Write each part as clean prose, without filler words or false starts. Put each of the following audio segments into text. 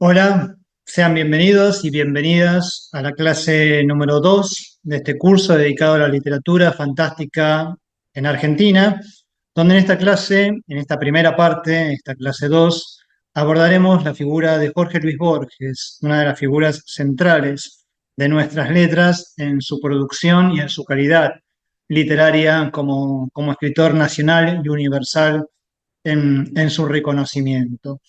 Hola, sean bienvenidos y bienvenidas a la clase número 2 de este curso dedicado a la literatura fantástica en Argentina, donde en esta clase, en esta primera parte, esta clase 2, abordaremos la figura de Jorge Luis Borges, una de las figuras centrales de nuestras letras en su producción y en su calidad literaria como escritor nacional y universal en su reconocimiento.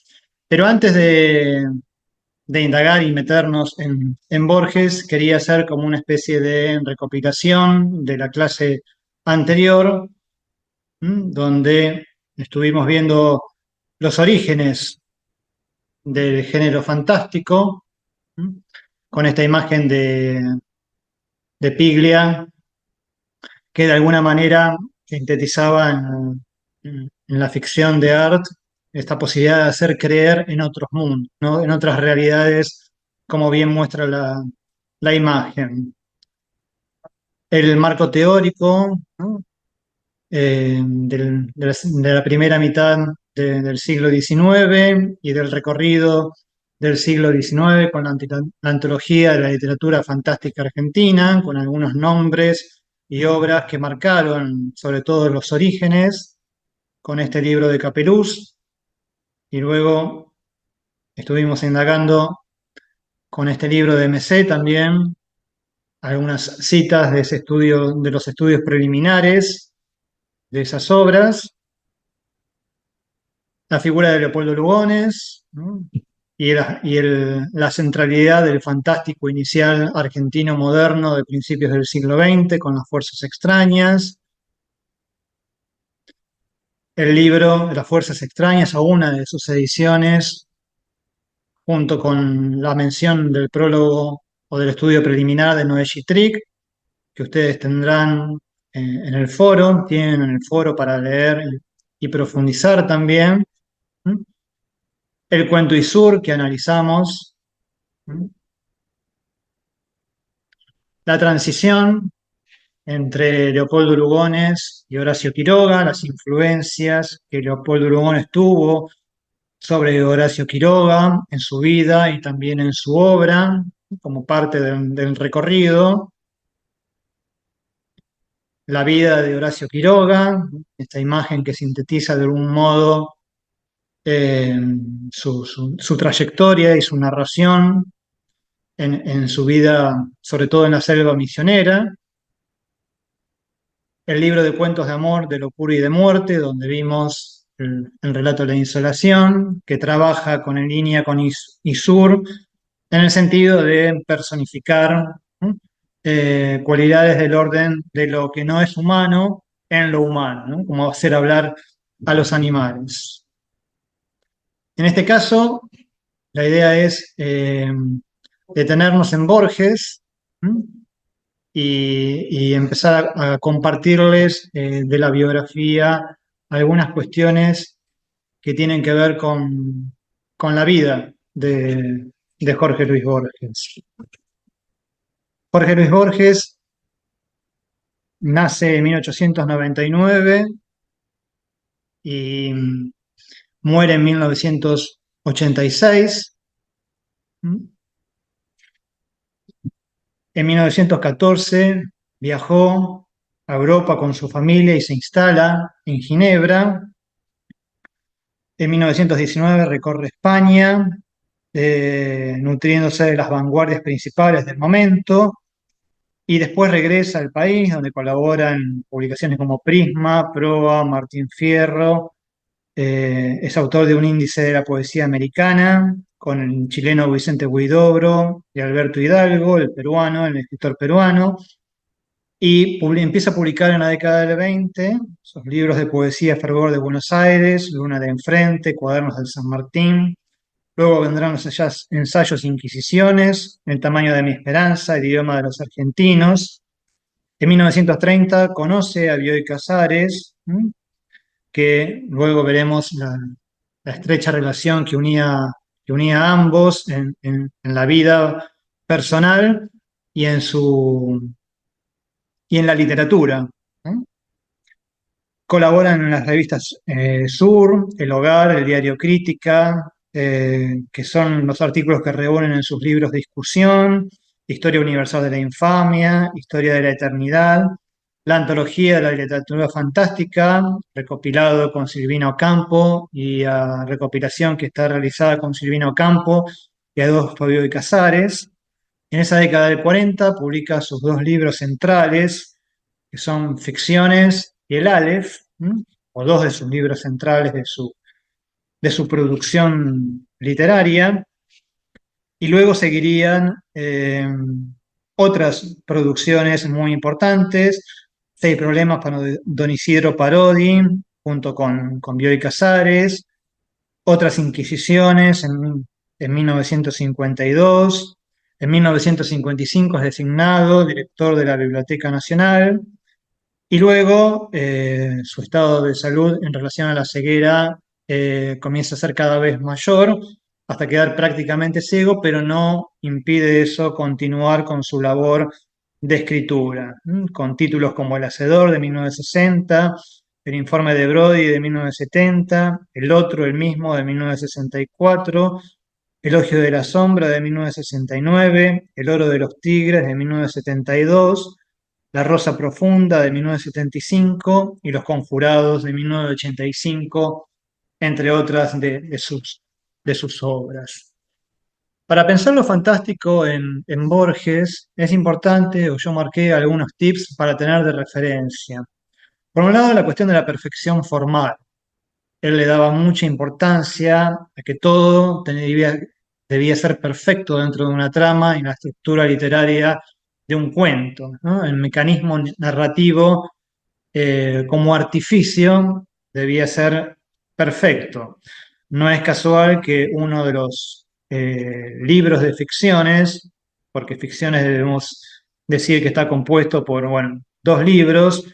Pero antes de indagar y meternos en Borges, quería hacer como una especie de recopilación de la clase anterior, donde estuvimos viendo los orígenes del género fantástico, ¿m? Con esta imagen de Piglia, que de alguna manera sintetizaba en la ficción de Art esta posibilidad de hacer creer en otros mundos, ¿no? En otras realidades, como bien muestra la imagen. El marco teórico, ¿no? De la primera mitad del siglo XIX y del recorrido del siglo XIX con la antología de la literatura fantástica argentina, con algunos nombres y obras que marcaron sobre todo los orígenes, con este libro de Capeluz, y luego estuvimos indagando con este libro de MC también algunas citas de ese estudio, de los estudios preliminares de esas obras, la figura de Leopoldo Lugones, ¿no? La centralidad del fantástico inicial argentino moderno de principios del siglo XX con las fuerzas extrañas, el libro Las fuerzas extrañas, a una de sus ediciones, junto con la mención del prólogo o del estudio preliminar de Noé Trick, que ustedes tendrán en el foro, tienen en el foro para leer y profundizar también. ¿Mm? El cuento Isur que analizamos, ¿Mm? La transición entre Leopoldo Lugones y Horacio Quiroga, las influencias que Leopoldo Lugones tuvo sobre Horacio Quiroga en su vida y también en su obra, como parte del recorrido, la vida de Horacio Quiroga, esta imagen que sintetiza de algún modo eh, su trayectoria y su narración en su vida, sobre todo en la selva misionera, el libro de cuentos de amor, de locura y de muerte, donde vimos el relato de la insolación, que trabaja en línea con Isur, en el sentido de personificar, ¿no? Cualidades del orden de lo que no es humano en lo humano, ¿no? Como hacer hablar a los animales. En este caso, la idea es detenernos en Borges, ¿m? Y empezar a compartirles de la biografía algunas cuestiones que tienen que ver con la vida de Jorge Luis Borges. Jorge Luis Borges nace en 1899 y muere en 1986. En 1914 viajó a Europa con su familia y se instala en Ginebra. En 1919 recorre España, nutriéndose de las vanguardias principales del momento, y después regresa al país, donde colabora en publicaciones como Prisma, Proa, Martín Fierro. Es autor de un índice de la poesía americana con el chileno Vicente Huidobro y Alberto Hidalgo, el peruano, el escritor peruano, y empieza a publicar en la década del 20 sus libros de poesía Fervor de Buenos Aires, Luna de Enfrente, Cuadernos del San Martín. Luego vendrán los ensayos Inquisiciones, El tamaño de mi esperanza, El idioma de los argentinos. En 1930 conoce a Bioy Casares, que luego veremos la estrecha relación que unía a ambos en la vida personal y en la literatura, ¿no? Colaboran en las revistas Sur, El Hogar, el diario Crítica, que son los artículos que reúnen en sus libros Discusión, Historia Universal de la Infamia, Historia de la Eternidad, la antología de la literatura fantástica, recopilado con Silvino Ocampo y recopilación que está realizada con Silvino Ocampo y Adolfo Bioy Casares. En esa década del 40 publica sus dos libros centrales, que son Ficciones y El Aleph, o dos de sus libros centrales de su producción literaria, y luego seguirían otras producciones muy importantes, Seis problemas para Don Isidro Parodi, junto con Bioy Casares, otras Inquisiciones en 1952, en 1955 es designado director de la Biblioteca Nacional, y luego su estado de salud en relación a la ceguera comienza a ser cada vez mayor hasta quedar prácticamente ciego, pero no impide eso continuar con su labor de escritura, con títulos como El Hacedor de 1960, El Informe de Brody de 1970, El Otro, el mismo de 1964, Elogio de la Sombra de 1969, El Oro de los Tigres de 1972, La Rosa Profunda de 1975 y Los Conjurados de 1985, entre otras de sus obras. Para pensar lo fantástico en Borges es importante, o yo marqué algunos tips para tener de referencia. Por un lado, la cuestión de la perfección formal. Él le daba mucha importancia a que todo debía ser perfecto dentro de una trama y la estructura literaria de un cuento, ¿no? El mecanismo narrativo como artificio debía ser perfecto. No es casual que uno de los libros de ficciones, porque ficciones debemos decir que está compuesto por, bueno, dos libros,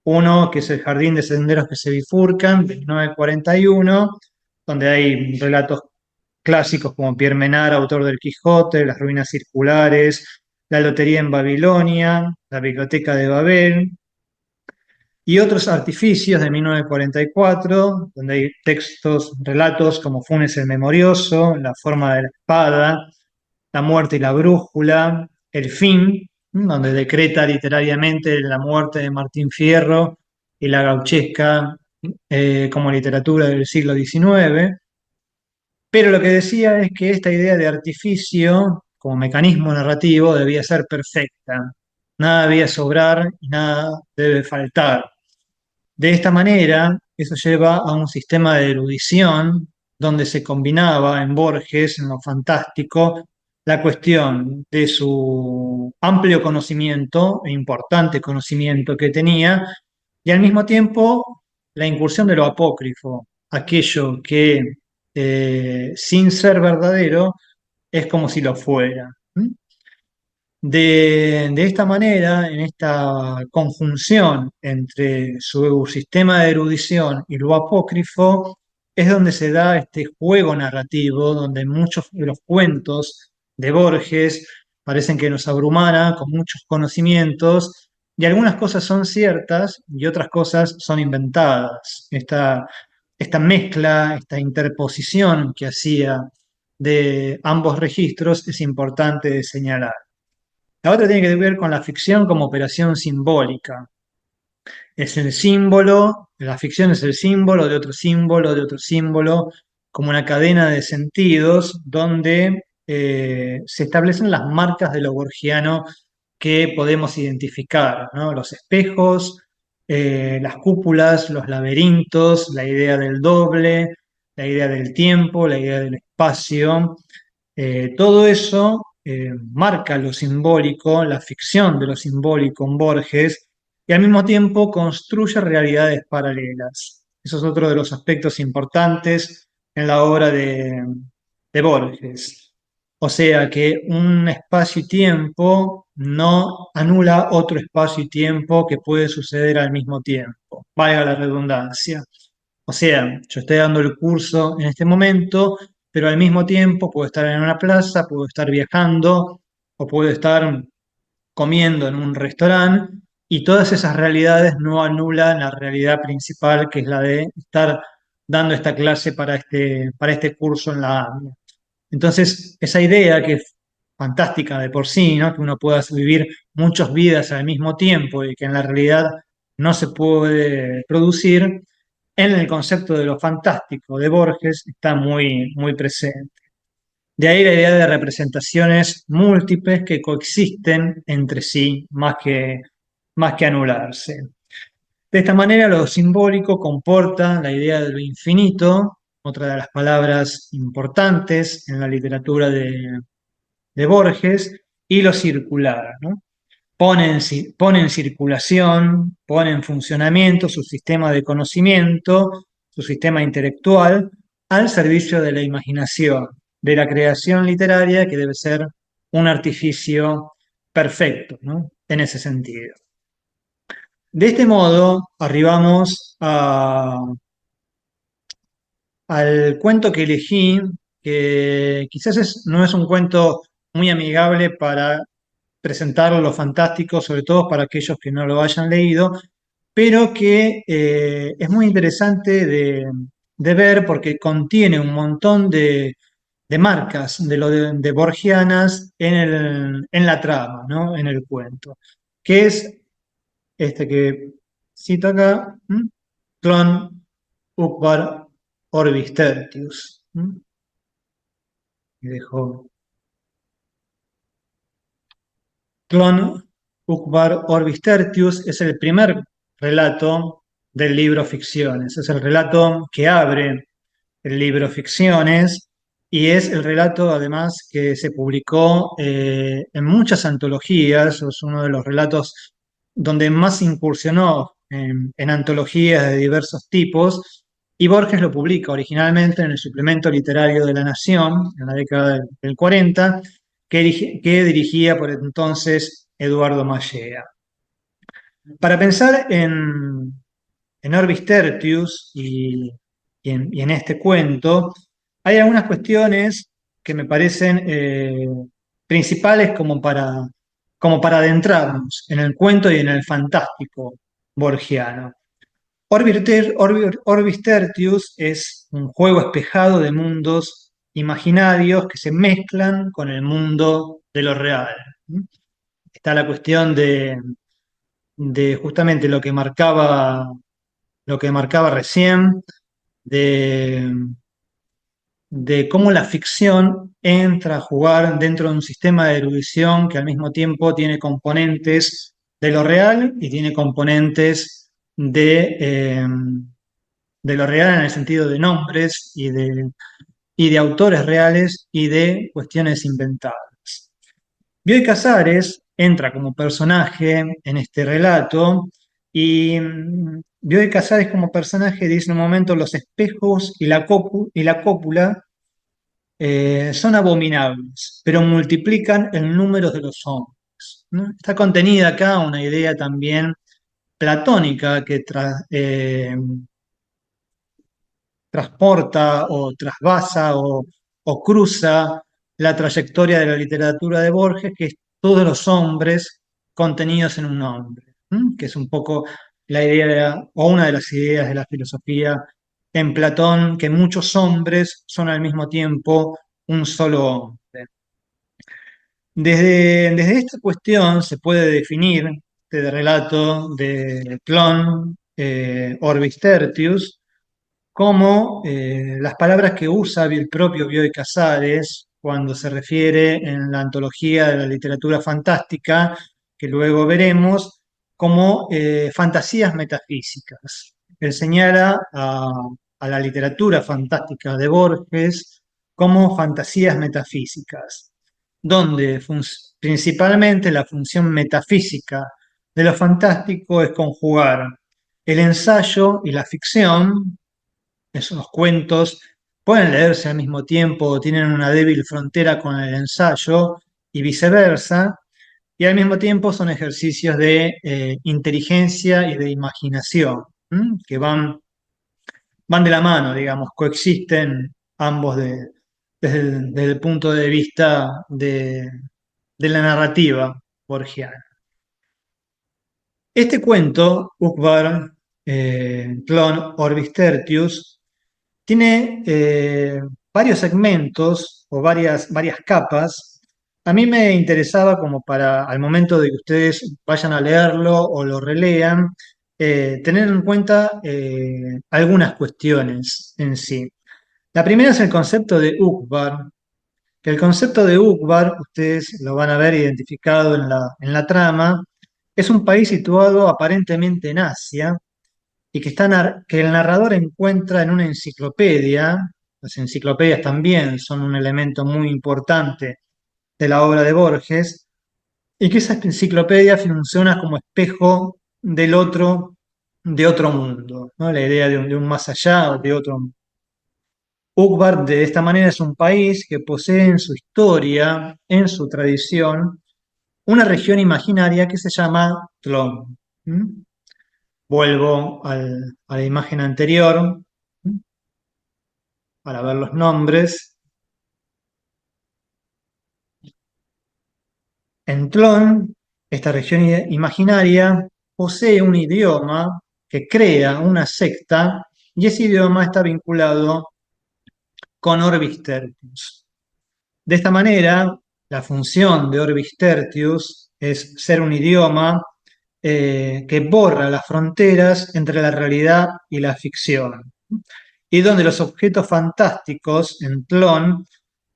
uno que es El Jardín de Senderos que se bifurcan, de 1941, donde hay relatos clásicos como Pierre Menard, autor del Quijote, Las ruinas circulares, La lotería en Babilonia, La biblioteca de Babel, y otros artificios de 1944, donde hay textos, relatos como Funes el Memorioso, La forma de la espada, La muerte y la brújula, El fin, donde decreta literariamente la muerte de Martín Fierro y la gauchesca como literatura del siglo XIX. Pero lo que decía es que esta idea de artificio como mecanismo narrativo debía ser perfecta. Nada debía sobrar y nada debe faltar. De esta manera, eso lleva a un sistema de erudición donde se combinaba en Borges, en lo fantástico, la cuestión de su amplio conocimiento e importante conocimiento que tenía, y al mismo tiempo la incursión de lo apócrifo, aquello que sin ser verdadero es como si lo fuera. De esta manera, en esta conjunción entre su sistema de erudición y lo apócrifo, es donde se da este juego narrativo, donde muchos de los cuentos de Borges parecen que nos abrumara con muchos conocimientos, y algunas cosas son ciertas y otras cosas son inventadas. Esta mezcla, esta interposición que hacía de ambos registros es importante de señalar. La otra tiene que ver con la ficción como operación simbólica. Es el símbolo, la ficción es el símbolo de otro símbolo, de otro símbolo, como una cadena de sentidos donde se establecen las marcas de lo borgiano que podemos identificar, ¿no? Los espejos, las cúpulas, los laberintos, la idea del doble, la idea del tiempo, la idea del espacio. Todo eso marca lo simbólico, la ficción de lo simbólico en Borges, y al mismo tiempo construye realidades paralelas. Eso es otro de los aspectos importantes en la obra de Borges. O sea que un espacio y tiempo no anula otro espacio y tiempo que puede suceder al mismo tiempo, valga la redundancia. O sea, yo estoy dando el curso en este momento, pero al mismo tiempo puedo estar en una plaza, puedo estar viajando o puedo estar comiendo en un restaurante, y todas esas realidades no anulan la realidad principal, que es la de estar dando esta clase para este curso en la AMIA. Entonces, esa idea que es fantástica de por sí, ¿no? Que uno pueda vivir muchas vidas al mismo tiempo y que en la realidad no se puede producir, en el concepto de lo fantástico de Borges está muy, muy presente. De ahí la idea de representaciones múltiples que coexisten entre sí más que anularse. De esta manera, lo simbólico comporta la idea de lo infinito, otra de las palabras importantes en la literatura de Borges, y lo circular, ¿no? Pone en circulación, pone en funcionamiento su sistema de conocimiento, su sistema intelectual, al servicio de la imaginación, de la creación literaria, que debe ser un artificio perfecto, ¿no? En ese sentido. De este modo, arribamos al cuento que elegí, que quizás no es un cuento muy amigable para presentar lo fantástico, sobre todo para aquellos que no lo hayan leído, pero que es muy interesante de ver porque contiene un montón de marcas de borgianas en la trama, ¿no? En el cuento, que es este que cito acá, ¿m? Clon Uqbar Orbis Tertius. ¿M? Y dejo Clon Uqbar Orbis Tertius es el primer relato del libro Ficciones. Es el relato que abre el libro Ficciones y es el relato además que se publicó en muchas antologías. Es uno de los relatos donde más incursionó en antologías de diversos tipos. Y Borges lo publica originalmente en el suplemento literario de La Nación, en la década del 40, que dirigía por entonces Eduardo Mallea. Para pensar en Orbis Tertius y en este cuento, hay algunas cuestiones que me parecen principales como para adentrarnos en el cuento y en el fantástico borgiano. Orbis Tertius es un juego espejado de mundos imaginarios que se mezclan con el mundo de lo real. Está la cuestión de justamente lo que marcaba recién, de, de cómo la ficción entra a jugar dentro de un sistema de erudición que al mismo tiempo tiene componentes de lo real y tiene componentes de lo real en el sentido de nombres y de autores reales y de cuestiones inventadas. Bioy Casares entra como personaje en este relato y Bioy Casares como personaje dice en un momento los espejos y la cópula son abominables, pero multiplican el número de los hombres, ¿no? Está contenida acá una idea también platónica que transporta o trasvasa o cruza la trayectoria de la literatura de Borges, que es todos los hombres contenidos en un hombre, ¿m? Que es un poco la idea o una de las ideas de la filosofía en Platón, que muchos hombres son al mismo tiempo un solo hombre. Desde esta cuestión se puede definir este relato de Clon Orbis Tertius como las palabras que usa el propio Bioy Casares cuando se refiere en la antología de la literatura fantástica, que luego veremos, como fantasías metafísicas. Él señala a la literatura fantástica de Borges como fantasías metafísicas, donde principalmente la función metafísica de lo fantástico es conjugar el ensayo y la ficción. Esos cuentos pueden leerse al mismo tiempo o tienen una débil frontera con el ensayo y viceversa, y al mismo tiempo son ejercicios de inteligencia y de imaginación, ¿m? Que van de la mano, digamos, coexisten ambos desde el punto de vista de la narrativa borgiana. Este cuento, Ukvar, Clon Orbis Tertius, Tiene varios segmentos o varias capas. A mí me interesaba como para, al momento de que ustedes vayan a leerlo o lo relean, tener en cuenta algunas cuestiones en sí. La primera es el concepto de Ukbar, que el concepto de Ukbar, ustedes lo van a ver identificado en la trama, es un país situado aparentemente en Asia y que el narrador encuentra en una enciclopedia. Las enciclopedias también son un elemento muy importante de la obra de Borges, y que esa enciclopedia funciona como espejo de otro mundo, ¿no? La idea de un más allá o de otro mundo. Ukbar, de esta manera, es un país que posee en su historia, en su tradición, una región imaginaria que se llama Tlön. ¿Mm? Vuelvo a la imagen anterior, ¿mm?, para ver los nombres. En Tlön, esta región imaginaria posee un idioma que crea una secta, y ese idioma está vinculado con Orbis Tertius. De esta manera, la función de Orbis Tertius es ser un idioma que borra las fronteras entre la realidad y la ficción, y donde los objetos fantásticos en Tlön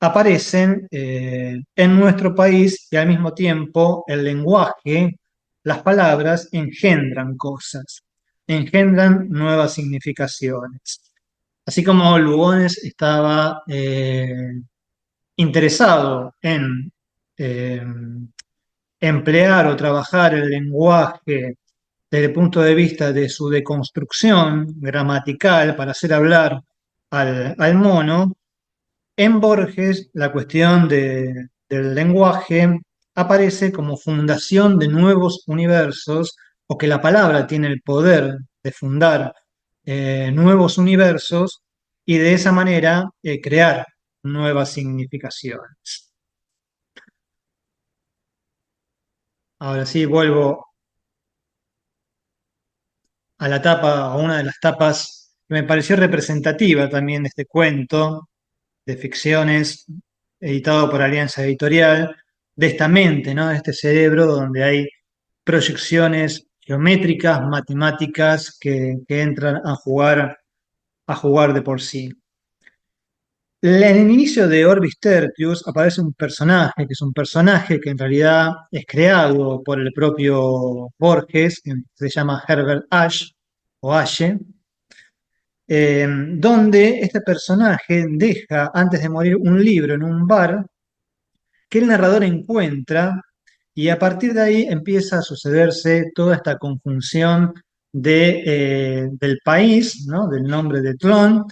aparecen en nuestro país, y al mismo tiempo el lenguaje, las palabras engendran cosas, engendran nuevas significaciones. Así como Lugones estaba interesado en eh, emplear o trabajar el lenguaje desde el punto de vista de su deconstrucción gramatical para hacer hablar al mono, en Borges la cuestión del lenguaje aparece como fundación de nuevos universos, o que la palabra tiene el poder de fundar nuevos universos y de esa manera crear nuevas significaciones. Ahora sí, vuelvo a la tapa, a una de las tapas que me pareció representativa también de este cuento de ficciones editado por Alianza Editorial, de esta mente, ¿no? De este cerebro donde hay proyecciones geométricas, matemáticas que entran a jugar de por sí. En el inicio de Orbis Tertius aparece un personaje, que es un personaje que en realidad es creado por el propio Borges, que se llama Herbert Ashe, o Ashe, donde este personaje deja antes de morir un libro en un bar que el narrador encuentra, y a partir de ahí empieza a sucederse toda esta conjunción del país, ¿no? Del nombre de Tlön,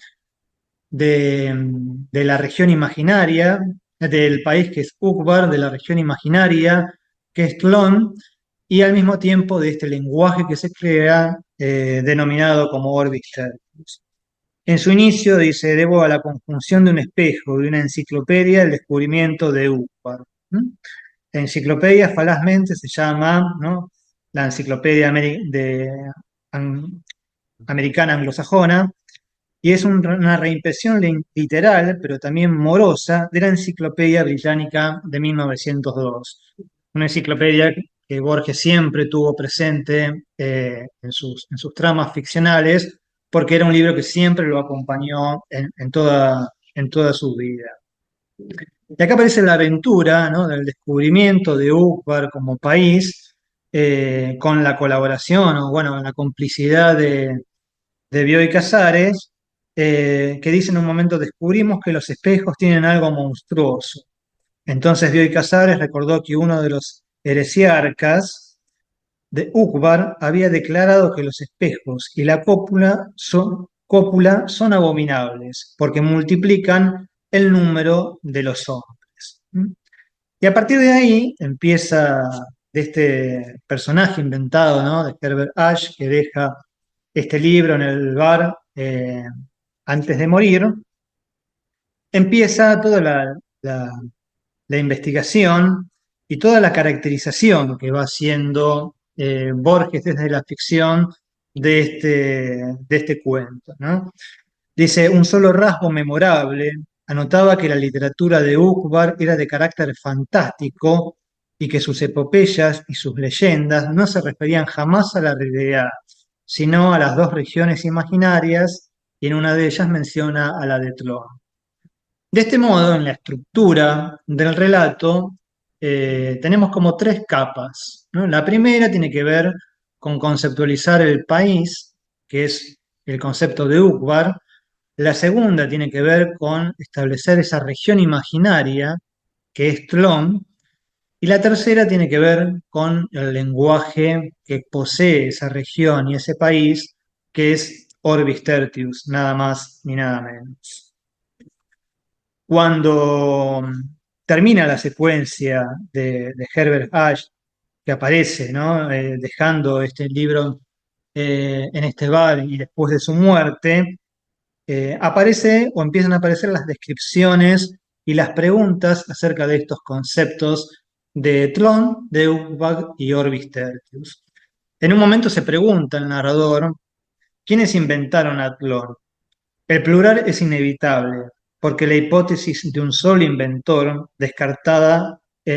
de la región imaginaria, del país que es Ukbar, de la región imaginaria que es Tlön, y al mismo tiempo de este lenguaje que se crea denominado como Orbis Tertius. En su inicio dice: debo a la conjunción de un espejo, de una enciclopedia, el descubrimiento de Ukbar. La enciclopedia falazmente se llama, ¿no?, la Enciclopedia Americana Anglosajona, y es una reimpresión literal, pero también morosa, de la Enciclopedia Británica de 1902. Una enciclopedia que Borges siempre tuvo presente en sus tramas ficcionales, porque era un libro que siempre lo acompañó en toda su vida. Y acá aparece la aventura, ¿no?, del descubrimiento de Ukbar como país, con la colaboración o, bueno, la complicidad de Bioy Casares, que dice en un momento: descubrimos que los espejos tienen algo monstruoso. Entonces Bioy Casares recordó que uno de los heresiarcas de Ukbar había declarado que los espejos y la cópula son abominables porque multiplican el número de los hombres. Y a partir de ahí empieza, de este personaje inventado, ¿no?, de Herbert Ashe, que deja este libro en el bar antes de morir, empieza toda la investigación y toda la caracterización que va haciendo Borges desde la ficción de este cuento, ¿no? Dice, un solo rasgo memorable anotaba que la literatura de Ukbar era de carácter fantástico y que sus epopeyas y sus leyendas no se referían jamás a la realidad, sino a las dos regiones imaginarias, y en una de ellas menciona a la de Tlön. De este modo, en la estructura del relato, tenemos como tres capas, ¿no? La primera tiene que ver con conceptualizar el país, que es el concepto de Ukbar. La segunda tiene que ver con establecer esa región imaginaria, que es Tlön. Y la tercera tiene que ver con el lenguaje que posee esa región y ese país, que es Orbis Tertius, nada más ni nada menos. Cuando termina la secuencia de Herbert Ash, que aparece, ¿no? Dejando este libro en este bar y después de su muerte, aparece o empiezan a aparecer las descripciones y las preguntas acerca de estos conceptos de Tlön, de Ukbag y Orbis Tertius. En un momento se pregunta el narrador, ¿quiénes inventaron a Tlön? El plural es inevitable, porque la hipótesis de un solo inventor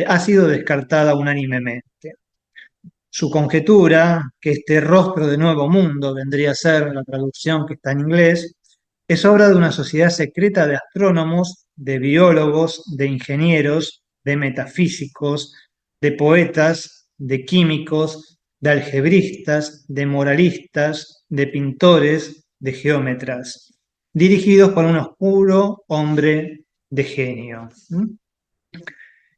ha sido descartada unánimemente. Su conjetura, que este rostro de nuevo mundo vendría a ser la traducción que está en inglés, es obra de una sociedad secreta de astrónomos, de biólogos, de ingenieros, de metafísicos, de poetas, de químicos, de algebristas, de moralistas, de pintores, de geómetras, dirigidos por un oscuro hombre de genio.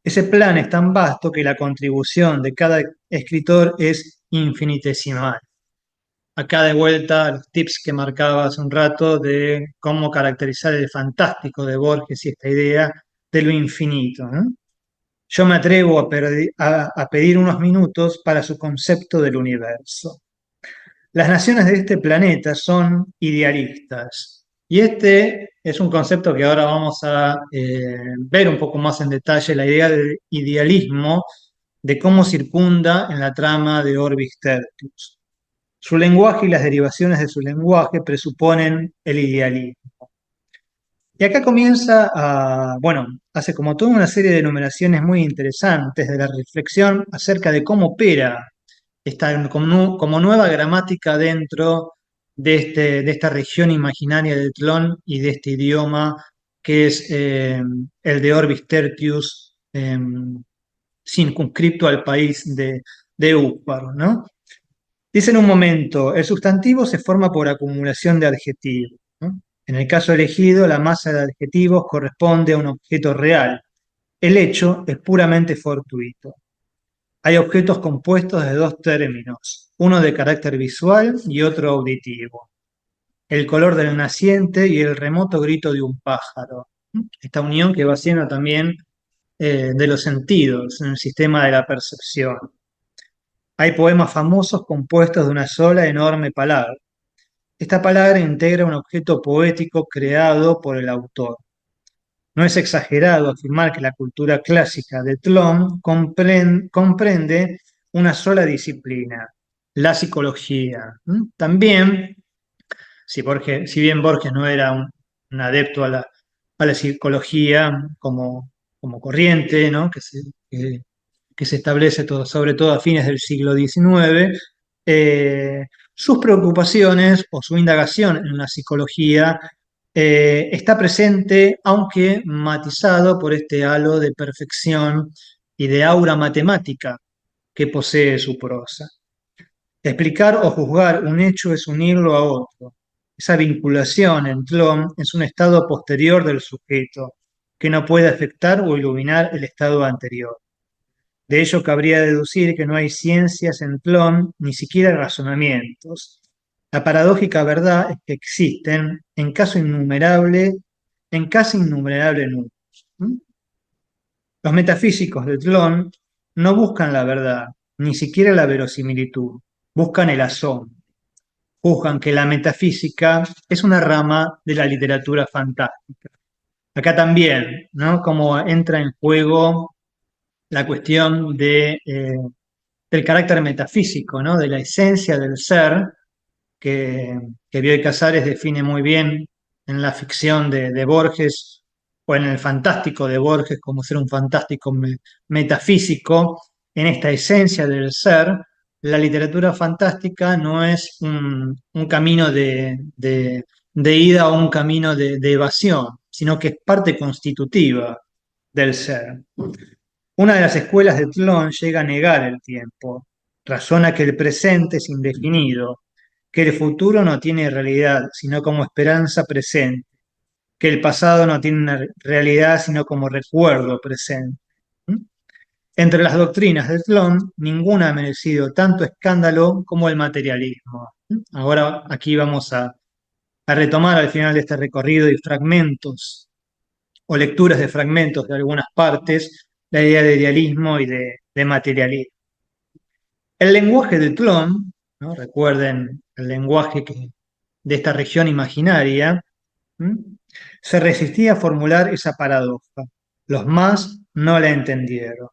Ese plan es tan vasto que la contribución de cada escritor es infinitesimal. Acá de vuelta los tips que marcaba hace un rato de cómo caracterizar el fantástico de Borges y esta idea de lo infinito, ¿no? Yo me atrevo a pedir unos minutos para su concepto del universo. Las naciones de este planeta son idealistas. Y este es un concepto que ahora vamos a ver un poco más en detalle, la idea del idealismo, de cómo circunda en la trama de Orbis Tertius. Su lenguaje y las derivaciones de su lenguaje presuponen el idealismo. Y acá comienza bueno, hace como toda una serie de enumeraciones muy interesantes de la reflexión acerca de cómo opera esta como nueva gramática dentro de esta región imaginaria de Tlön y de este idioma que es el de Orbis Tertius, circunscripto al país de Úparo, ¿no? Dice en un momento, el sustantivo se forma por acumulación de adjetivos, ¿no? En el caso elegido, la masa de adjetivos corresponde a un objeto real. El hecho es puramente fortuito. Hay objetos compuestos de dos términos, uno de carácter visual y otro auditivo. El color del naciente y el remoto grito de un pájaro. Esta unión que va siendo también de los sentidos en el sistema de la percepción. Hay poemas famosos compuestos de una sola enorme palabra. Esta palabra integra un objeto poético creado por el autor. No es exagerado afirmar que la cultura clásica de Tlön comprende una sola disciplina, la psicología. También, si bien Borges no era un adepto a la psicología como corriente, ¿no? Que se establece sobre todo a fines del siglo XIX, sus preocupaciones o su indagación en la psicología está presente, aunque matizado por este halo de perfección y de aura matemática que posee su prosa. Explicar o juzgar un hecho es unirlo a otro. Esa vinculación en Tlön es un estado posterior del sujeto que no puede afectar o iluminar el estado anterior. De ello cabría deducir que no hay ciencias en Tlön, ni siquiera razonamientos. La paradójica verdad es que existen en casi innumerable número. Los metafísicos de Tlön no buscan la verdad, ni siquiera la verosimilitud, buscan el asombro. Juzgan que la metafísica es una rama de la literatura fantástica. Acá también, ¿no? Como entra en juego la cuestión del carácter metafísico, ¿no? De la esencia del ser, que Bioy Casares define muy bien en la ficción de Borges o en el fantástico de Borges como ser un fantástico metafísico, en esta esencia del ser, la literatura fantástica no es un camino de ida o un camino de evasión, sino que es parte constitutiva del ser. Una de las escuelas de Tlön llega a negar el tiempo, razona que el presente es indefinido, que el futuro no tiene realidad, sino como esperanza presente, que el pasado no tiene una realidad, sino como recuerdo presente. ¿Mm? Entre las doctrinas de Tlön, ninguna ha merecido tanto escándalo como el materialismo. ¿Mm? Ahora aquí vamos a retomar al final de este recorrido y fragmentos o lecturas de fragmentos de algunas partes, la idea de idealismo y de materialismo. El lenguaje de Tlön, ¿no? Recuerden el lenguaje de esta región imaginaria, ¿m? Se resistía a formular esa paradoja. Los más no la entendieron.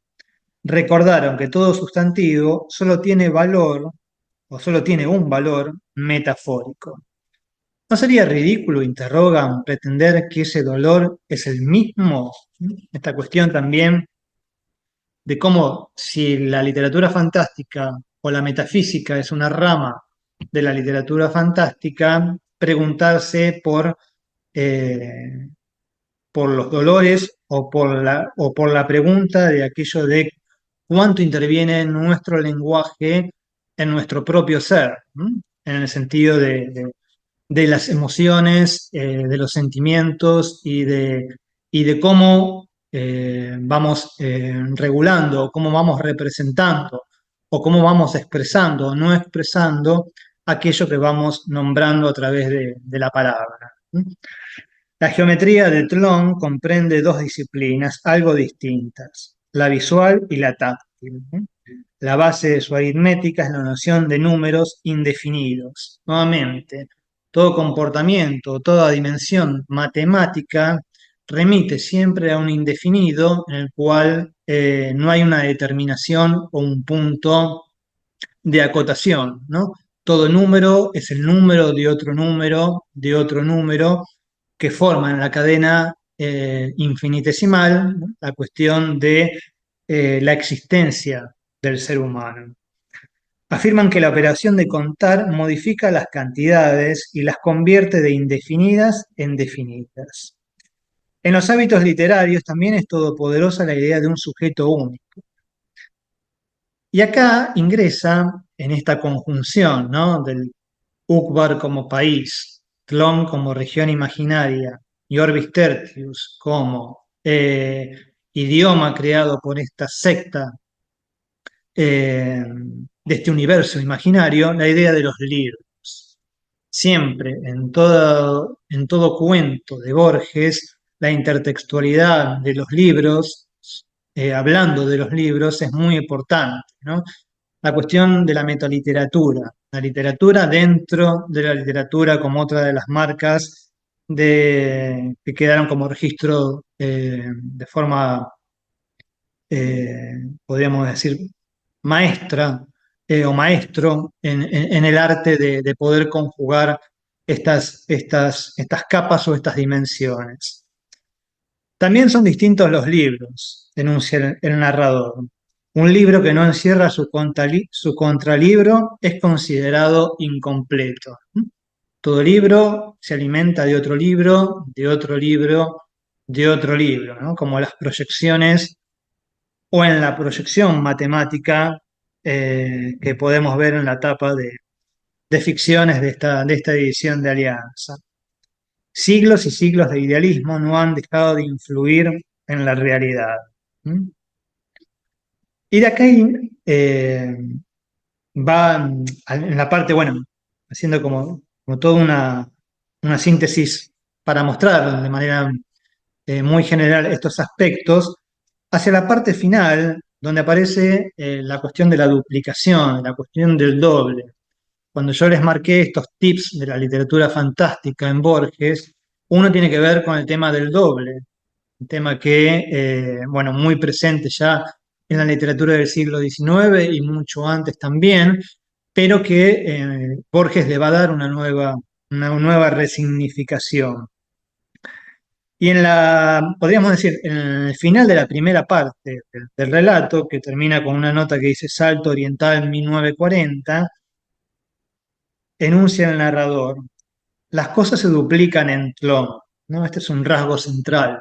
Recordaron que todo sustantivo solo tiene valor o solo tiene un valor metafórico. ¿No sería ridículo, interrogan, pretender que ese dolor es el mismo? Esta cuestión también de cómo si la literatura fantástica o la metafísica es una rama de la literatura fantástica, preguntarse eh, por los dolores o por la pregunta de aquello de cuánto interviene nuestro lenguaje en nuestro propio ser, ¿m? En el sentido de las emociones, de los sentimientos y de cómo vamos regulando, cómo vamos representando o cómo vamos expresando o no expresando aquello que vamos nombrando a través de la palabra. La geometría de Tlön comprende dos disciplinas algo distintas, la visual y la táctil. La base de su aritmética es la noción de números indefinidos. Nuevamente, todo comportamiento, toda dimensión matemática remite siempre a un indefinido en el cual no hay una determinación o un punto de acotación, ¿no? Todo número es el número de otro número, que forman la cadena infinitesimal, ¿no? La cuestión de la existencia del ser humano. Afirman que la operación de contar modifica las cantidades y las convierte de indefinidas en definidas. En los hábitos literarios también es todopoderosa la idea de un sujeto único. Y acá ingresa en esta conjunción, ¿no? Del Ukbar como país, Tlön como región imaginaria y Orbis Tertius como idioma creado por esta secta de este universo imaginario, la idea de los libros. Siempre, en todo cuento de Borges, la intertextualidad de los libros, hablando de los libros, es muy importante, ¿no? La cuestión de la metaliteratura, la literatura dentro de la literatura como otra de las marcas que quedaron como registro de forma, podríamos decir, maestra o maestro en el arte de poder conjugar estas capas o estas dimensiones. También son distintos los libros, denuncia el narrador. Un libro que no encierra su contralibro es considerado incompleto. Todo libro se alimenta de otro libro, de otro libro, de otro libro, ¿no? Como las proyecciones o en la proyección matemática que podemos ver en la tapa de ficciones de esta edición de Alianza. Siglos y siglos de idealismo no han dejado de influir en la realidad. ¿Mm? Y de acá va en la parte, bueno, haciendo como toda una síntesis para mostrar de manera muy general estos aspectos, hacia la parte final, donde aparece la cuestión de la duplicación, la cuestión del doble. Cuando yo les marqué estos tips de la literatura fantástica en Borges, uno tiene que ver con el tema del doble, un tema que, bueno, muy presente ya en la literatura del siglo XIX y mucho antes también, pero que Borges le va a dar una nueva resignificación. Y podríamos decir, en el final de la primera parte del relato, que termina con una nota que dice Salto Oriental 1940, enuncia el narrador: las cosas se duplican en Tlön, ¿no? Este es un rasgo central.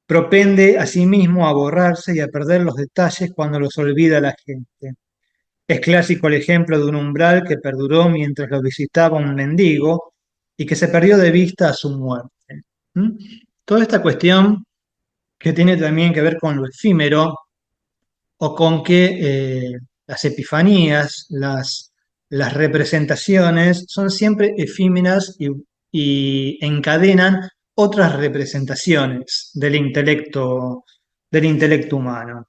Propende asimismo a borrarse y a perder los detalles cuando los olvida la gente. Es clásico el ejemplo de un umbral que perduró mientras lo visitaba un mendigo y que se perdió de vista a su muerte. ¿Mm? Toda esta cuestión que tiene también que ver con lo efímero o con que las epifanías, las representaciones son siempre efímeras y encadenan otras representaciones del intelecto humano.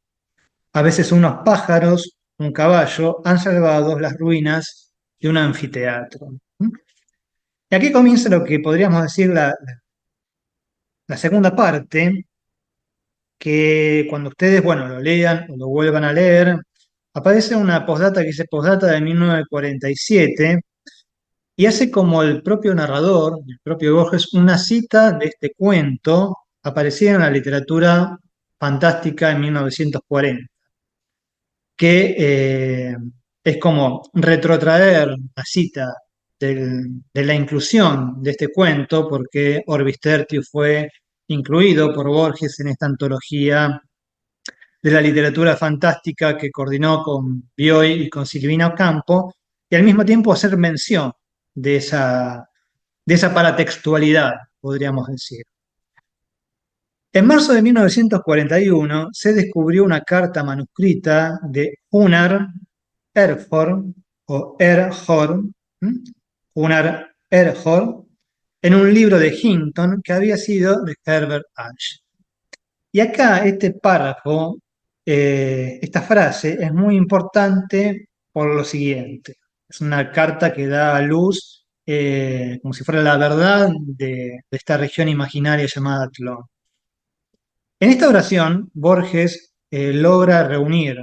A veces unos pájaros, un caballo, han salvado las ruinas de un anfiteatro. ¿Mm? Y aquí comienza lo que podríamos decir la segunda parte, que cuando ustedes, bueno, lo lean o lo vuelvan a leer, aparece una postdata que dice postdata de 1947 y hace como el propio narrador, el propio Borges, una cita de este cuento aparecida en la literatura fantástica en 1940, que es como retrotraer la cita de la inclusión de este cuento, porque Orbis Tertius fue incluido por Borges en esta antología de la literatura fantástica que coordinó con Bioy y con Silvina Ocampo, y al mismo tiempo hacer mención de esa paratextualidad, podríamos decir. En marzo de 1941 se descubrió una carta manuscrita de Gunnar Erford, o Erhard, Gunnar Erhard, en un libro de Hinton que había sido de Herbert Ashe. Y acá este párrafo, esta frase es muy importante por lo siguiente. Es una carta que da a luz como si fuera la verdad de esta región imaginaria llamada Tlön. En esta oración, Borges logra reunir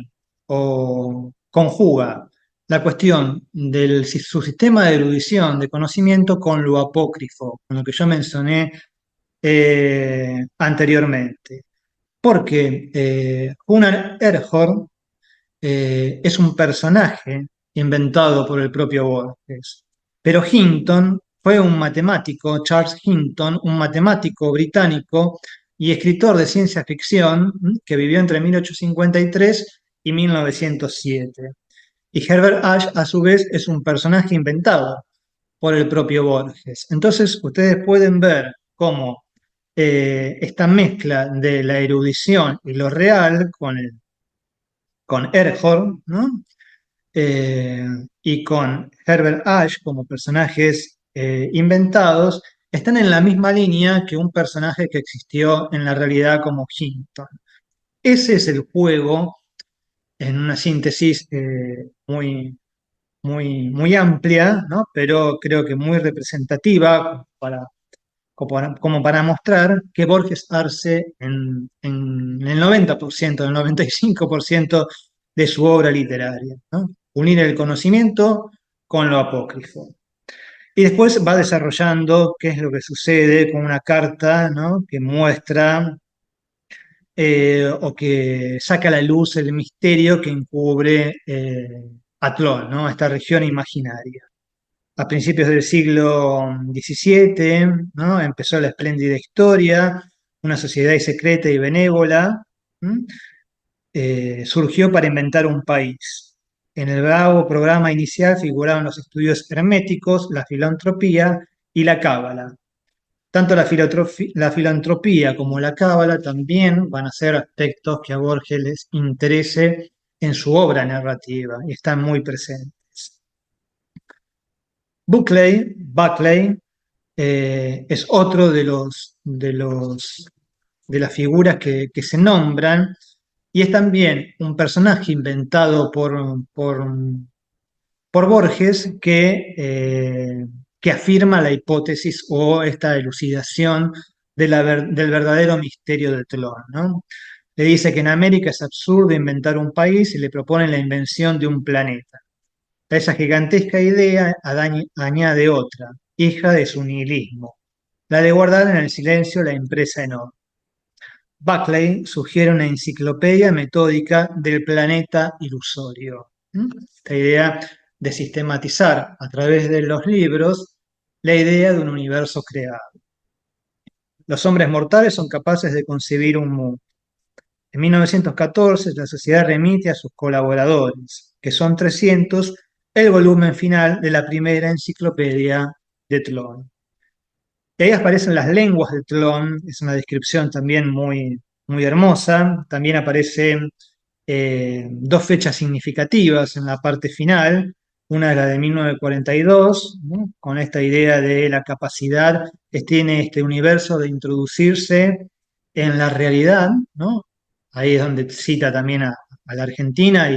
o conjuga la cuestión de su sistema de erudición, de conocimiento, con lo apócrifo, con lo que yo mencioné anteriormente. Porque Gunnar Erhard es un personaje inventado por el propio Borges. Pero Hinton fue un matemático, Charles Hinton, un matemático británico y escritor de ciencia ficción que vivió entre 1853 y 1907. Y Herbert Ashe, a su vez, es un personaje inventado por el propio Borges. Entonces, ustedes pueden ver cómo esta mezcla de la erudición y lo real con Erhard, ¿no? Eh, y con Herbert Ashe como personajes inventados, están en la misma línea que un personaje que existió en la realidad como Hinton. Ese es el juego, en una síntesis muy amplia, ¿no? Pero creo que muy representativa como para mostrar que Borges Arce en el 90%, el 95% de su obra literaria, ¿no? Unir el conocimiento con lo apócrifo. Y después va desarrollando qué es lo que sucede con una carta, ¿no? Que muestra o que saca a la luz el misterio que encubre Atlón, ¿no? Esta región imaginaria. A principios del siglo XVII, ¿no? Empezó la espléndida historia, una sociedad secreta y benévola, surgió para inventar un país. En el vago programa inicial figuraban los estudios herméticos, la filantropía y la cábala. Tanto la filantropía como la cábala también van a ser aspectos que a Borges les interese en su obra narrativa y están muy presentes. Buckley es otro de las figuras que se nombran y es también un personaje inventado por Borges que afirma la hipótesis o esta elucidación del verdadero misterio del telón, ¿no? Le dice que en América es absurdo inventar un país y le proponen la invención de un planeta. A esa gigantesca idea añade otra, hija de su nihilismo. la de guardar en el silencio la impresa en oro. Buckley sugiere una enciclopedia metódica del planeta ilusorio. Esta idea de sistematizar a través de los libros la idea de un universo creado. Los hombres mortales son capaces de concebir un mundo. En 1914, la sociedad remite a sus colaboradores, que son 300, el volumen final de la primera enciclopedia de Tlön. Y ahí aparecen las lenguas de Tlön, es una descripción también muy hermosa. También aparecen dos fechas significativas en la parte final. Una es la de 1942, ¿no? Con esta idea de la capacidad que tiene este universo de introducirse en la realidad, ¿no? Ahí es donde cita también a la Argentina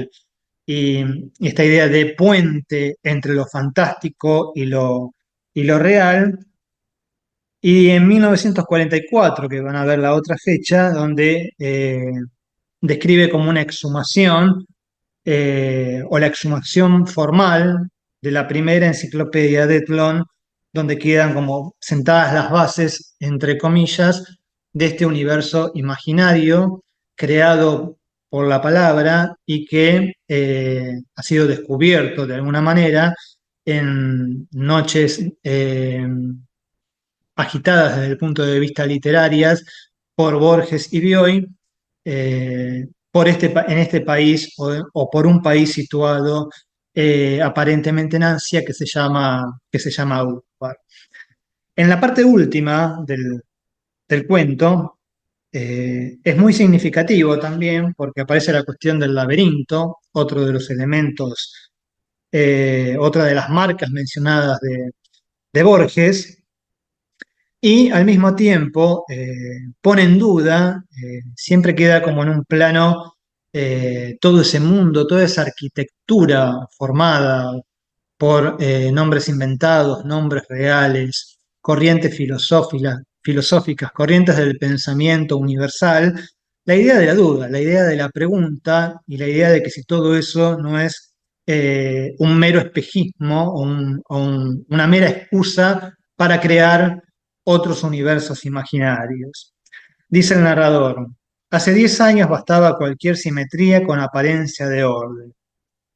y esta idea de puente entre lo fantástico y lo real. Y en 1944, que van a ver la otra fecha, donde describe como una exhumación o la exhumación formal de la primera enciclopedia de Tlön, donde quedan como sentadas las bases, entre comillas, de este universo imaginario creado por la palabra y que ha sido descubierto de alguna manera en noches agitadas desde el punto de vista literarias por Borges y Bioy, en este país o por un país situado aparentemente en Asia que se llama Útbar. En la parte última del cuento es muy significativo también porque aparece la cuestión del laberinto, otro de los elementos, otra de las marcas mencionadas de Borges, y al mismo tiempo pone en duda, siempre queda como en un plano todo ese mundo, toda esa arquitectura formada por nombres inventados, nombres reales, corrientes filosóficas, corrientes del pensamiento universal, la idea de la duda, la idea de la pregunta y la idea de que si todo eso no es un mero espejismo una mera excusa para crear otros universos imaginarios. Dice el narrador, hace 10 años bastaba cualquier simetría con apariencia de orden.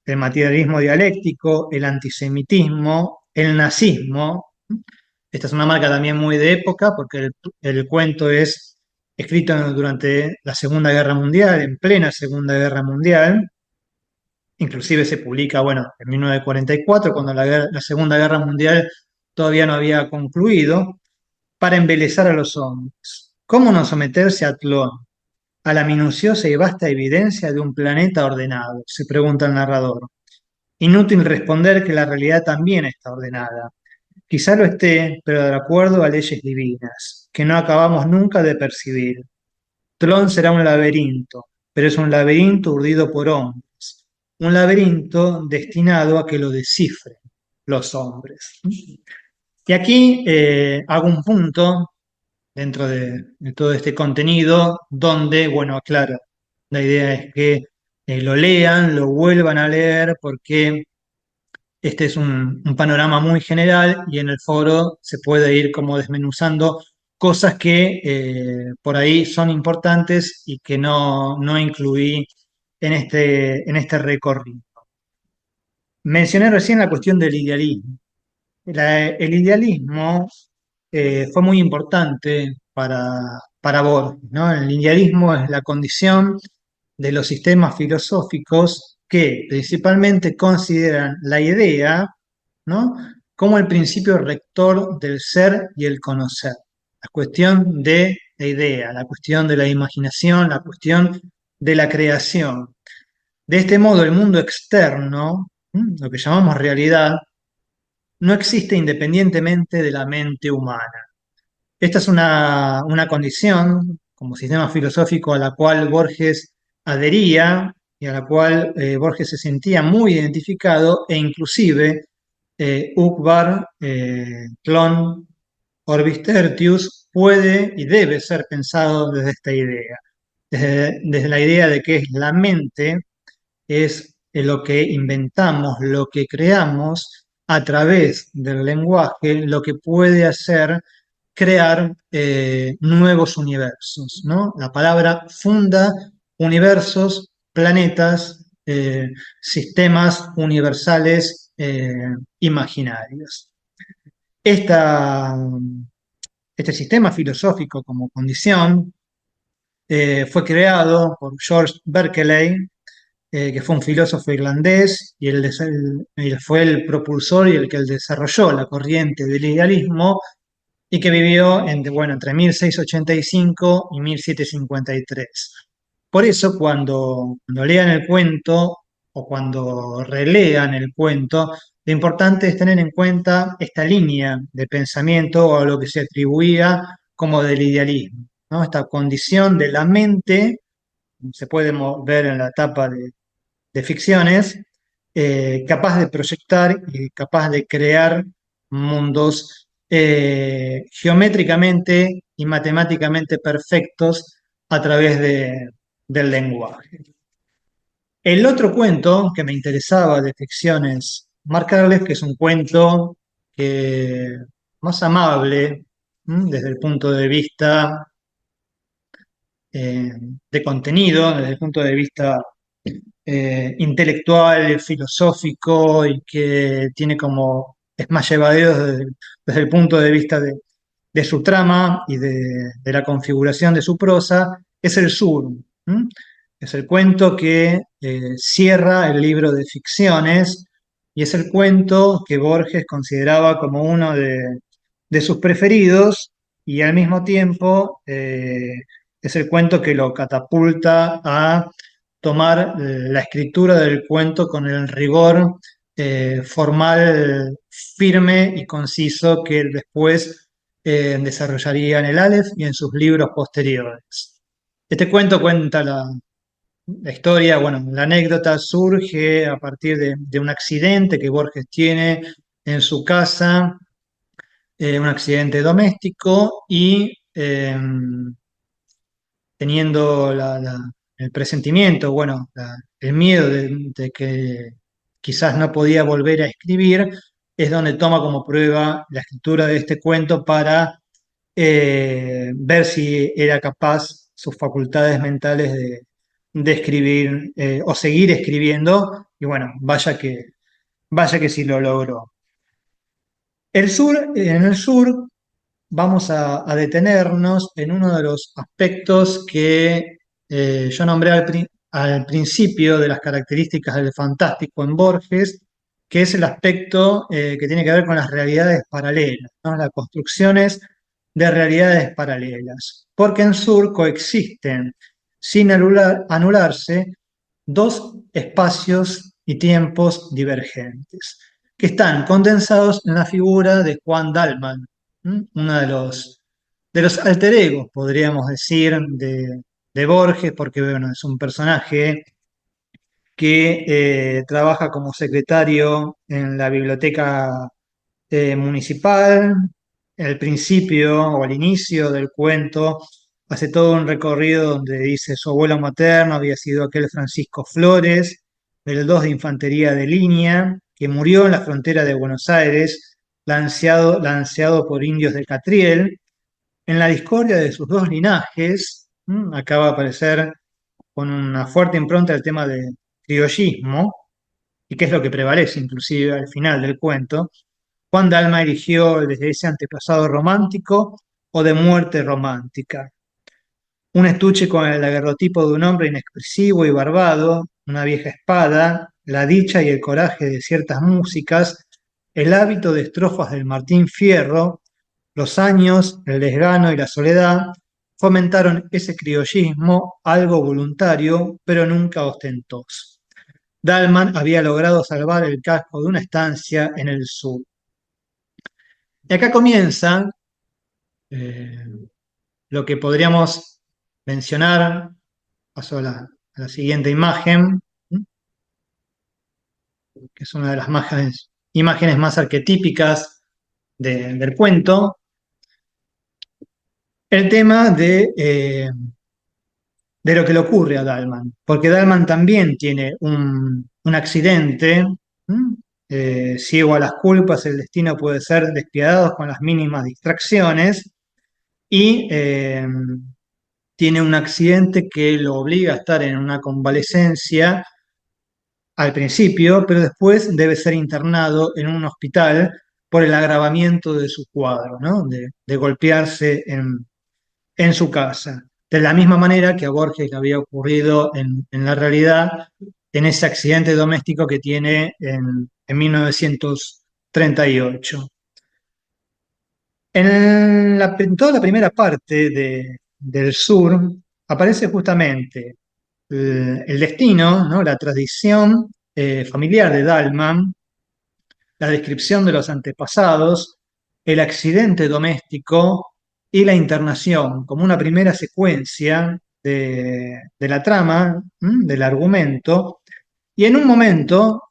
El materialismo dialéctico, el antisemitismo, el nazismo. Esta es una marca también muy de época porque el cuento es escrito durante la Segunda Guerra Mundial, en plena Segunda Guerra Mundial. Inclusive se publica, bueno, en 1944, cuando la Segunda Guerra Mundial todavía no había concluido, para embelezar a los hombres. ¿Cómo no someterse a Tlön, a la minuciosa y vasta evidencia de un planeta ordenado? Se pregunta el narrador. Inútil responder que la realidad también está ordenada. Quizá lo esté, pero de acuerdo a leyes divinas, que no acabamos nunca de percibir. Tlön será un laberinto, pero es un laberinto urdido por hombres, un laberinto destinado a que lo descifren los hombres. Y aquí hago un punto dentro de todo este contenido donde, bueno, claro, la idea es que lo lean, lo vuelvan a leer, porque este es un panorama muy general y en el foro se puede ir como desmenuzando cosas que por ahí son importantes y que no incluí en este recorrido. Mencioné recién la cuestión del idealismo. El idealismo fue muy importante para Borges, ¿no? El idealismo es la condición de los sistemas filosóficos que principalmente consideran la idea, ¿no? Como el principio rector del ser y el conocer. La cuestión de la idea, la cuestión de la imaginación, la cuestión de la creación. De este modo, el mundo externo, lo que llamamos realidad, no existe independientemente de la mente humana. Esta es una condición como sistema filosófico a la cual Borges adhería y a la cual Borges se sentía muy identificado e inclusive Ukbar, Tlön, Orbis Tertius puede y debe ser pensado desde esta idea, desde la idea de que es la mente, es lo que inventamos, lo que creamos a través del lenguaje, lo que puede hacer crear nuevos universos, ¿no? La palabra funda universos, planetas, sistemas universales imaginarios. Esta, este sistema filosófico como condición fue creado por George Berkeley, que fue un filósofo irlandés y él fue el propulsor y el que desarrolló la corriente del idealismo y que vivió entre 1685 y 1753. Por eso, cuando lean el cuento o cuando relean el cuento, lo importante es tener en cuenta esta línea de pensamiento o a lo que se atribuía como del idealismo, ¿no? Esta condición de la mente, se puede ver en la etapa de ficciones, capaz de proyectar y capaz de crear mundos geométricamente y matemáticamente perfectos a través del lenguaje. El otro cuento que me interesaba de ficciones marcarles, que es un cuento más amable, desde el punto de vista eh, de contenido, desde el punto de vista intelectual, filosófico y que tiene como, es más llevadero desde el punto de vista de su trama y de la configuración de su prosa, es el Sur. ¿M? Es el cuento que cierra el libro de ficciones y es el cuento que Borges consideraba como uno de sus preferidos y al mismo tiempo es el cuento que lo catapulta a tomar la escritura del cuento con el rigor formal, firme y conciso que él después desarrollaría en el Aleph y en sus libros posteriores. Este cuento cuenta la historia, bueno, la anécdota surge a partir de un accidente que Borges tiene en su casa, un accidente doméstico y teniendo el presentimiento, bueno, el miedo de que quizás no podía volver a escribir, es donde toma como prueba la escritura de este cuento para ver si era capaz sus facultades mentales de escribir o seguir escribiendo, y bueno, vaya que sí lo logró. En el sur vamos a detenernos en uno de los aspectos que yo nombré al principio de las características del fantástico en Borges, que es el aspecto que tiene que ver con las realidades paralelas, ¿no? Las construcciones de realidades paralelas. Porque en Sur coexisten, sin anularse, dos espacios y tiempos divergentes, que están condensados en la figura de Juan Dalman, uno de los alter egos, podríamos decir, de Borges, porque bueno, es un personaje que trabaja como secretario en la biblioteca municipal. Al principio o al inicio del cuento hace todo un recorrido donde dice su abuelo materno había sido aquel Francisco Flores, del 2 de Infantería de Línea, que murió en la frontera de Buenos Aires, lanceado por indios de Catriel. En la discordia de sus dos linajes, acaba de aparecer con una fuerte impronta el tema del criollismo, y que es lo que prevalece inclusive al final del cuento. Juan Dalma eligió desde ese antepasado romántico o de muerte romántica. Un estuche con el agarrotipo de un hombre inexpresivo y barbado, una vieja espada, la dicha y el coraje de ciertas músicas, el hábito de estrofas del Martín Fierro, los años, el desgano y la soledad fomentaron ese criollismo, algo voluntario, pero nunca ostentoso. Dalman había logrado salvar el casco de una estancia en el sur. Y acá comienza eh, lo que podríamos mencionar, paso a la siguiente imagen, que es una de las imágenes más arquetípicas del cuento, el tema de lo que le ocurre a Dalman, porque Dalman también tiene un accidente, ciego a las culpas, el destino puede ser despiadado con las mínimas distracciones, y tiene un accidente que lo obliga a estar en una convalecencia al principio, pero después debe ser internado en un hospital por el agravamiento de su cuadro, ¿no? De golpearse en su casa. De la misma manera que a Borges le había ocurrido en la realidad en ese accidente doméstico que tiene en 1938. En toda la primera parte del sur aparece justamente el destino, ¿no? La tradición familiar de Dalman, la descripción de los antepasados, el accidente doméstico y la internación, como una primera secuencia de la trama, del argumento. Y en un momento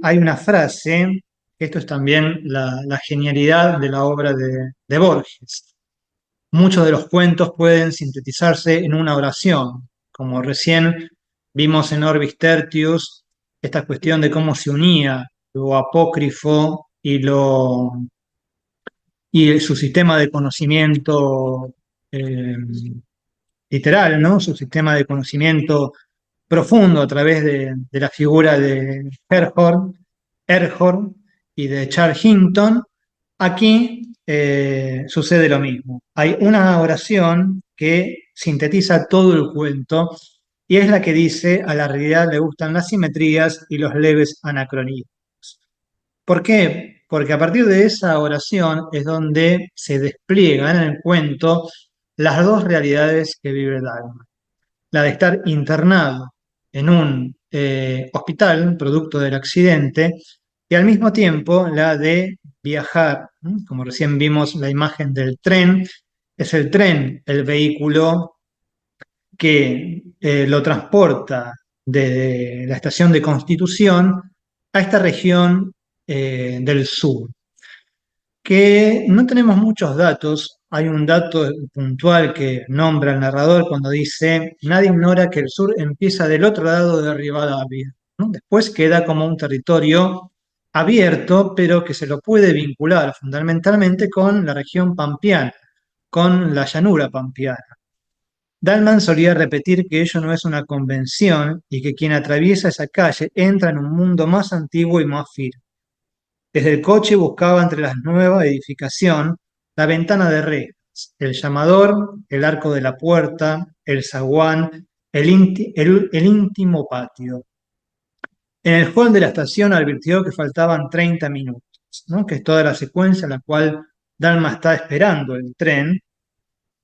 hay una frase, esto es también la genialidad de la obra de Borges. Muchos de los cuentos pueden sintetizarse en una oración, como recién vimos en Orbis Tertius, esta cuestión de cómo se unía lo apócrifo y su sistema de conocimiento eh, literal, ¿no? Su sistema de conocimiento profundo a través de la figura de Erhard y de Charles Hinton. Aquí sucede lo mismo. Hay una oración que sintetiza todo el cuento y es la que dice: a la realidad le gustan las simetrías y los leves anacronismos. ¿Por qué? Porque a partir de esa oración es donde se despliegan en el cuento las dos realidades que vive Dalma. La de estar internado en un hospital, producto del accidente, y al mismo tiempo la de viajar, ¿no? Como recién vimos la imagen del tren, es el tren el vehículo que lo transporta de la estación de Constitución a esta región del sur, que no tenemos muchos datos. Hay un dato puntual que nombra el narrador cuando dice: nadie ignora que el sur empieza del otro lado de Rivadavia, ¿no? Después queda como un territorio abierto, pero que se lo puede vincular fundamentalmente con la región pampeana, con la llanura pampeana. Dalman solía repetir que ello no es una convención y que quien atraviesa esa calle entra en un mundo más antiguo y más firme. Desde el coche buscaba entre la nueva edificación la ventana de rejas, el llamador, el arco de la puerta, el zaguán, el íntimo patio. En el hall de la estación advirtió que faltaban 30 minutos, ¿no? Que es toda la secuencia en la cual Dalma está esperando el tren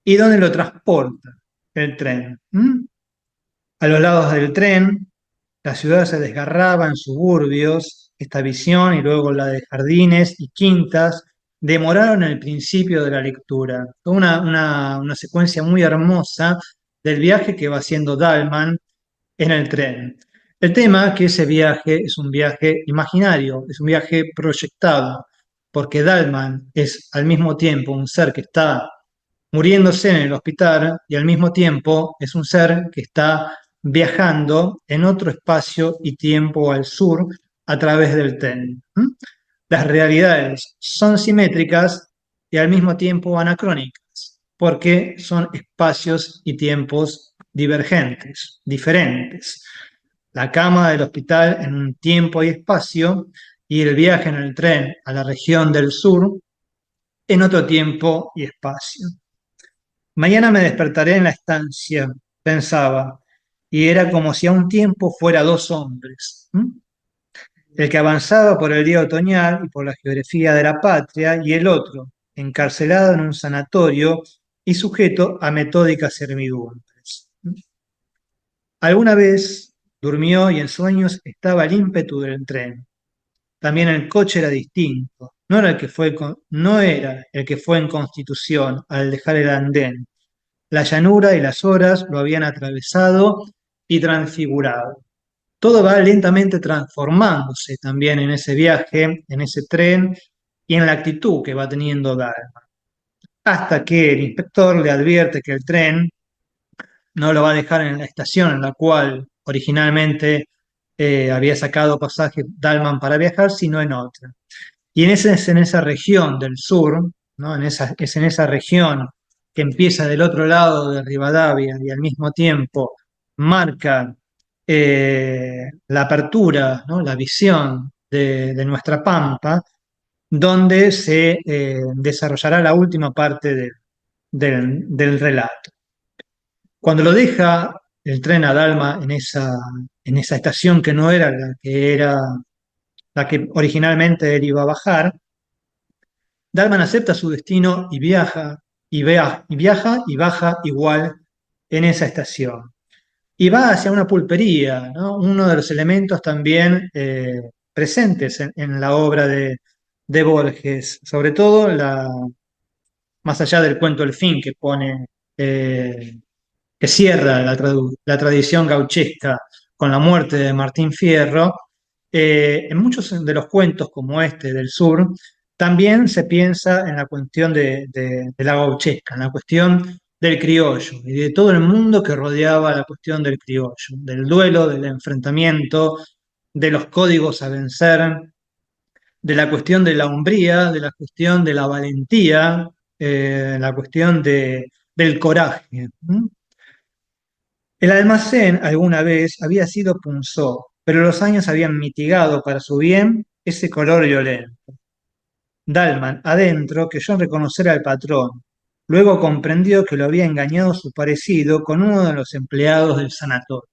y donde lo transporta el tren. A los lados del tren, la ciudad se desgarraba en suburbios. Esta visión y luego la de jardines y quintas demoraron el principio de la lectura. Fue una secuencia muy hermosa del viaje que va haciendo Dalman en el tren. El tema es que ese viaje es un viaje imaginario, es un viaje proyectado, porque Dalman es al mismo tiempo un ser que está muriéndose en el hospital y al mismo tiempo es un ser que está viajando en otro espacio y tiempo al sur a través del tren. Las realidades son simétricas y al mismo tiempo anacrónicas, porque son espacios y tiempos divergentes, diferentes. La cama del hospital en un tiempo y espacio y el viaje en el tren a la región del sur en otro tiempo y espacio. Mañana me despertaré en la estancia, pensaba, y era como si a un tiempo fuera dos hombres. El que avanzaba por el día otoñal y por la geografía de la patria, y el otro, encarcelado en un sanatorio y sujeto a metódicas servidumbres. Alguna vez durmió y en sueños estaba el ímpetu del tren. También el coche era distinto. No era el que fue en Constitución al dejar el andén. La llanura y las horas lo habían atravesado y transfigurado. Todo va lentamente transformándose también en ese viaje, en ese tren y en la actitud que va teniendo Dalma. Hasta que el inspector le advierte que el tren no lo va a dejar en la estación en la cual originalmente había sacado pasaje Dalman para viajar, sino en otra. Y es en esa región del sur, ¿no? Es en esa región que empieza del otro lado de Rivadavia y al mismo tiempo marca la apertura, ¿no? La visión de nuestra Pampa, donde se desarrollará la última parte del relato. Cuando lo deja el tren a Dalma en esa estación que no era la que originalmente él iba a bajar, Dalman acepta su destino y viaja, y viaja y baja igual en esa estación. Y va hacia una pulpería, ¿no? Uno de los elementos también presentes en la obra de Borges, sobre todo más allá del cuento El fin que pone, que cierra la tradición gauchesca con la muerte de Martín Fierro. En muchos de los cuentos como este del sur, también se piensa en la cuestión de la gauchesca, en la cuestión del criollo y de todo el mundo que rodeaba la cuestión del criollo, del duelo, del enfrentamiento, de los códigos a vencer, de la cuestión de la hombría, de la cuestión de la valentía, la cuestión del coraje. El almacén alguna vez había sido punzó, pero los años habían mitigado para su bien ese color violento. Dalman, adentro, creyó reconocer al patrón. Luego comprendió que lo había engañado su parecido con uno de los empleados del sanatorio.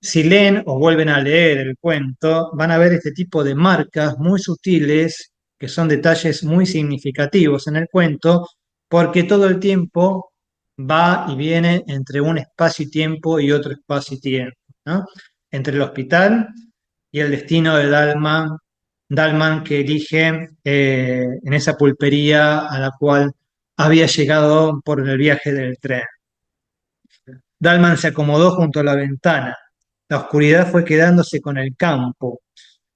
Si leen o vuelven a leer el cuento, van a ver este tipo de marcas muy sutiles, que son detalles muy significativos en el cuento, porque todo el tiempo va y viene entre un espacio y tiempo y otro espacio y tiempo, ¿no? Entre el hospital y el destino de Dalman que elige en esa pulpería a la cual había llegado por el viaje del tren. Dalman se acomodó junto a la ventana. La oscuridad fue quedándose con el campo,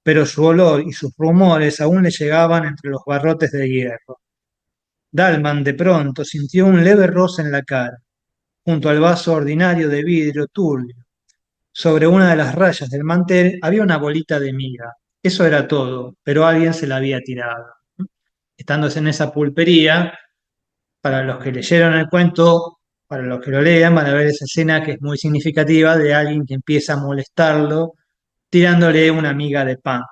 pero su olor y sus rumores aún le llegaban entre los barrotes de hierro. Dalman de pronto sintió un leve roce en la cara, junto al vaso ordinario de vidrio turbio. Sobre una de las rayas del mantel había una bolita de miga. Eso era todo, pero alguien se la había tirado. Estándose en esa pulpería, para los que leyeron el cuento, para los que lo lean, van a ver esa escena que es muy significativa de alguien que empieza a molestarlo tirándole una miga de pan.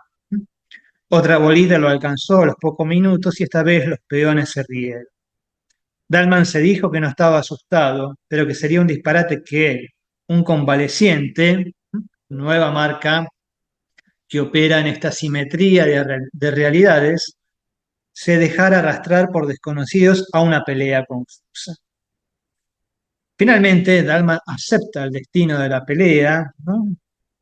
Otra bolita lo alcanzó a los pocos minutos y esta vez los peones se rieron. Dalman se dijo que no estaba asustado, pero que sería un disparate que él, un convaleciente, nueva marca que opera en esta simetría de realidades, se dejara arrastrar por desconocidos a una pelea confusa. Finalmente, Dalman acepta el destino de la pelea, ¿no?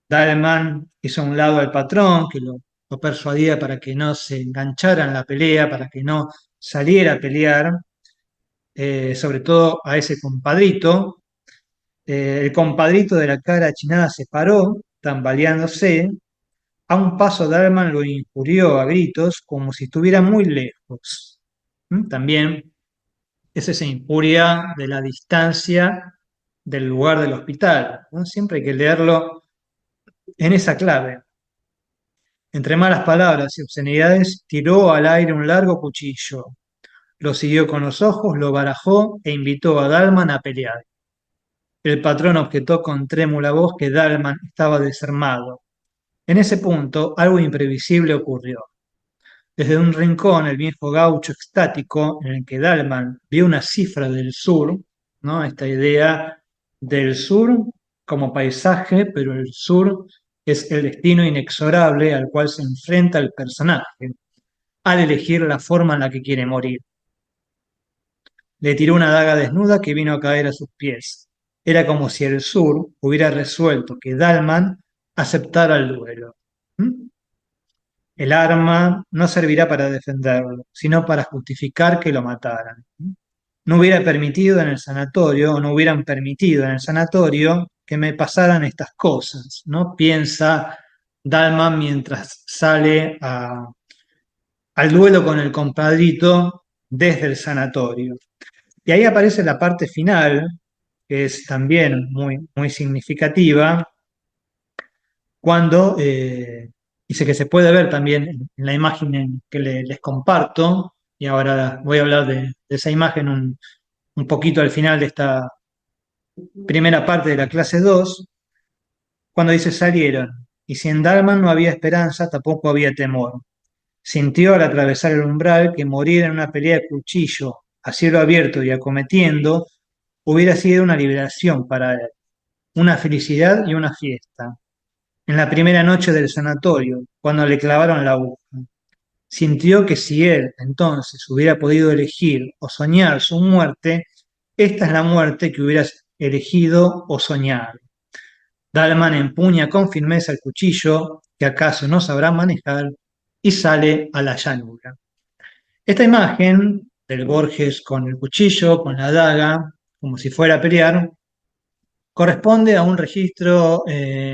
Dalman hizo a un lado al patrón, que lo persuadía para que no se enganchara en la pelea, para que no saliera a pelear, sobre todo a ese compadrito. El compadrito de la cara achinada se paró, tambaleándose. A un paso Dalman lo injurió a gritos como si estuviera muy lejos. También es esa injuria de la distancia del lugar del hospital, ¿no? Siempre hay que leerlo en esa clave. Entre malas palabras y obscenidades, tiró al aire un largo cuchillo. Lo siguió con los ojos, lo barajó e invitó a Dalman a pelear. El patrón objetó con trémula voz que Dalman estaba desarmado. En ese punto, algo imprevisible ocurrió. Desde un rincón, el viejo gaucho extático, en el que Dalman vio una cifra del sur, ¿no? Esta idea del sur como paisaje, pero el sur es el destino inexorable al cual se enfrenta el personaje al elegir la forma en la que quiere morir. Le tiró una daga desnuda que vino a caer a sus pies. Era como si el sur hubiera resuelto que Dalman aceptara el duelo. ¿Mm? El arma no servirá para defenderlo, sino para justificar que lo mataran. No hubiera permitido en el sanatorio, o no hubieran permitido en el sanatorio que me pasaran estas cosas, ¿no? Piensa Dalman mientras sale al duelo con el compadrito desde el sanatorio. Y ahí aparece la parte final, que es también muy, muy significativa, cuando dice que se puede ver también en la imagen que les comparto, y ahora voy a hablar de esa imagen un poquito al final de esta primera parte de la clase 2, cuando dice salieron, y si en Dalman no había esperanza, tampoco había temor. Sintió al atravesar el umbral que morir en una pelea de cuchillo a cielo abierto y acometiendo hubiera sido una liberación para él, una felicidad y una fiesta. En la primera noche del sanatorio, cuando le clavaron la aguja, sintió que si él entonces hubiera podido elegir o soñar su muerte, esta es la muerte que hubieras elegido o soñado. Dalman empuña con firmeza el cuchillo, que acaso no sabrá manejar, y sale a la llanura. Esta imagen del Borges con el cuchillo, con la daga, como si fuera a pelear, corresponde a un registro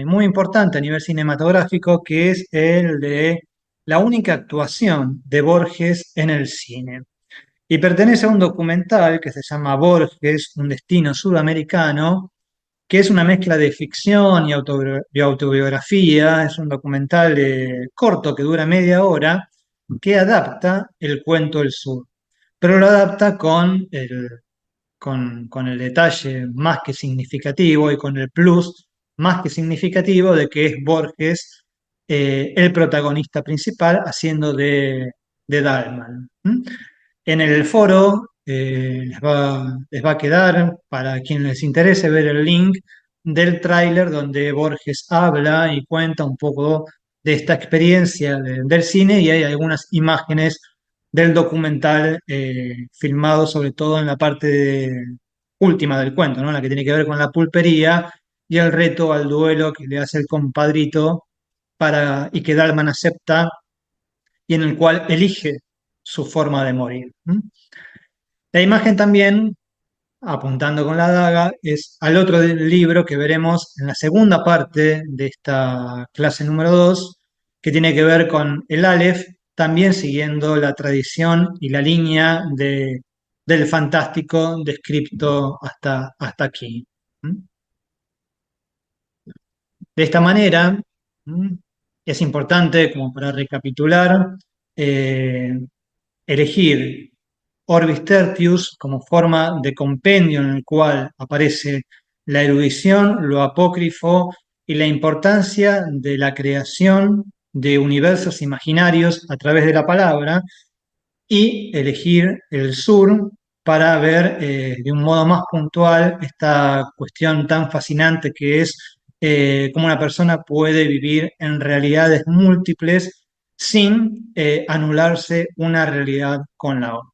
muy importante a nivel cinematográfico, que es el de la única actuación de Borges en el cine. Y pertenece a un documental que se llama Borges, un destino sudamericano, que es una mezcla de ficción y autobiografía. Es un documental corto que dura media hora, que adapta el cuento del sur, pero lo adapta con el detalle más que significativo y con el plus más que significativo de que es Borges el protagonista principal haciendo de Dalman. ¿Mm? En el foro les va a quedar, para quien les interese, ver el link del tráiler donde Borges habla y cuenta un poco de esta experiencia del cine, y hay algunas imágenes del documental filmado sobre todo en la parte última del cuento, ¿no? La que tiene que ver con la pulpería y el reto al duelo que le hace el compadrito y que Dalman acepta y en el cual elige su forma de morir. ¿Mm? La imagen también, apuntando con la daga, es al otro libro que veremos en la segunda parte de esta clase número 2, que tiene que ver con el Aleph, también siguiendo la tradición y la línea del fantástico descrito hasta aquí. ¿Mm? De esta manera, ¿mm?, es importante, como para recapitular, eh, elegir Orbis Tertius como forma de compendio en el cual aparece la erudición, lo apócrifo y la importancia de la creación de universos imaginarios a través de la palabra, y elegir el sur para ver de un modo más puntual esta cuestión tan fascinante que es cómo una persona puede vivir en realidades múltiples sin anularse una realidad con la otra.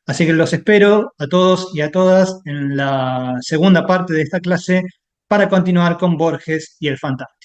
Así que los espero a todos y a todas en la segunda parte de esta clase para continuar con Borges y el fantasma.